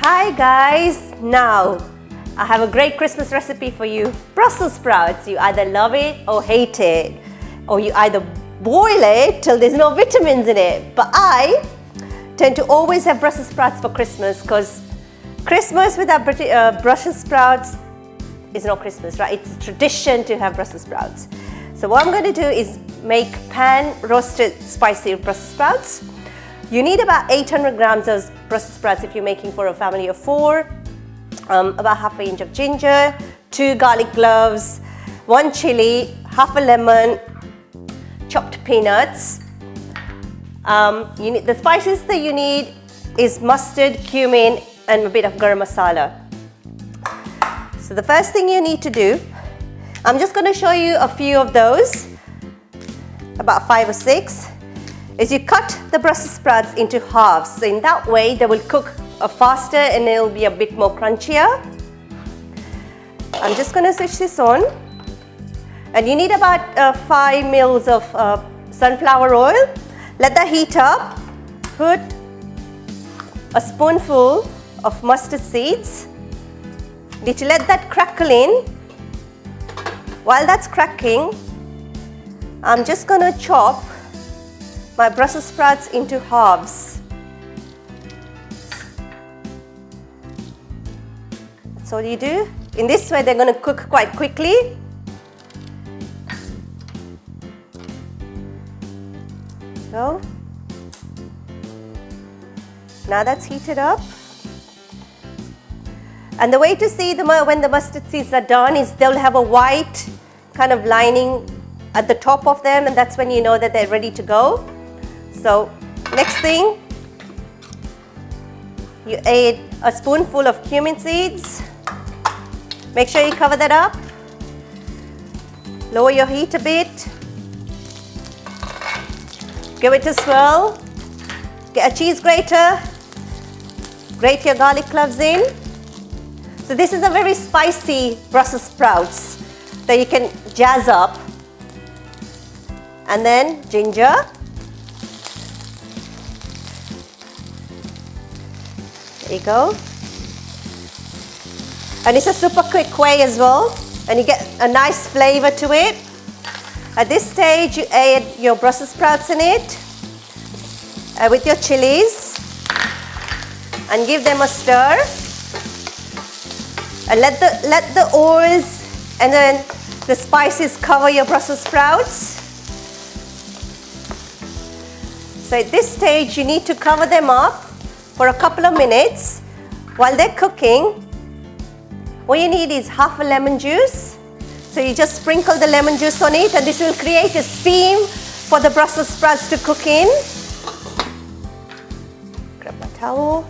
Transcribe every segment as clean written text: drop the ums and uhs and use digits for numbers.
Hi guys, now I have a great Christmas recipe for you. Brussels sprouts. You either love it or hate it, or you either boil it till there's no vitamins in it. But I tend to always have Brussels sprouts for Christmas, because Christmas without Brussels sprouts is not Christmas, right? It's a tradition to have Brussels sprouts. So what I'm going to do is make pan roasted spicy Brussels sprouts. You need about 800 grams of Brussels sprouts if you're making for a family of 4, about half an inch of ginger, 2 garlic cloves, 1 chili, half a lemon, chopped peanuts. The spices that you need is mustard, cumin, and a bit of garam masala. So the first thing you need to do, I'm just going to show you a few of those, about 5 or 6. Is you cut the Brussels sprouts into halves. So in that way they will cook faster and it'll be a bit more crunchier. I'm just going to switch this on. And you need about 5 mils of sunflower oil. Let that heat up. Put a spoonful of mustard seeds. You need to let that crackle in. While that's cracking, I'm just going to chop my Brussels sprouts into halves. That's all you do. In this way, they're going to cook quite quickly. So, now that's heated up. And the way to see them when the mustard seeds are done is they'll have a white kind of lining at the top of them, and that's when you know that they're ready to go. So next thing, you add a spoonful of cumin seeds. Make sure you cover that up. Lower your heat a bit. Give it a swirl. Get a cheese grater. Grate your garlic cloves in. So this is a very spicy Brussels sprouts that you can jazz up. And then ginger. There you go. And it's a super quick way as well, and you get a nice flavor to it. At this stage, you add your Brussels sprouts in it with your chilies and give them a stir. And let the oils and then the spices cover your Brussels sprouts. So at this stage, you need to cover them up for a couple of minutes. While they're cooking, all you need is half a lemon juice. So you just sprinkle the lemon juice on it, and this will create a steam for the Brussels sprouts to cook in. Grab my towel.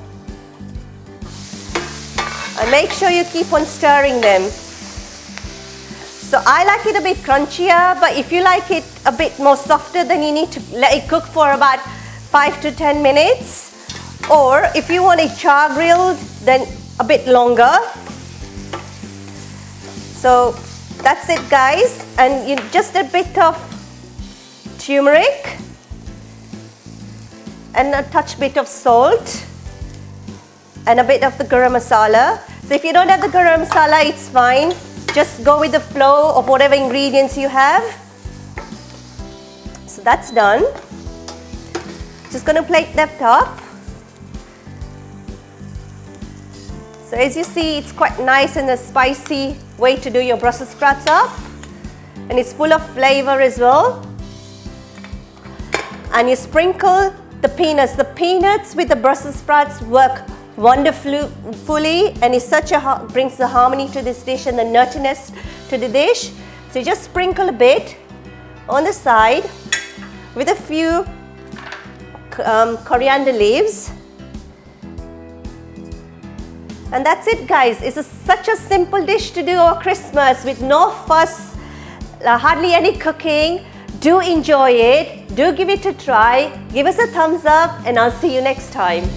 And make sure you keep on stirring them. So I like it a bit crunchier, but if you like it a bit more softer, then you need to let it cook for about 5 to 10 minutes. Or if you want it char grilled, then a bit longer. So that's it, guys. And just a bit of turmeric and a bit of salt and a bit of the garam masala. So if you don't have the garam masala, it's fine. Just go with the flow of whatever ingredients you have. So that's done. Just going to plate that up. So as you see, it's quite nice and a spicy way to do your Brussels sprouts up. And it's full of flavor as well. And you sprinkle the peanuts. The peanuts with the Brussels sprouts work wonderfully, and it's brings the harmony to this dish and the nuttiness to the dish. So you just sprinkle a bit on the side with a few coriander leaves. And that's it, guys. It's such a simple dish to do over Christmas with no fuss, hardly any cooking. Do enjoy it. Do give it a try. Give us a thumbs up, and I'll see you next time.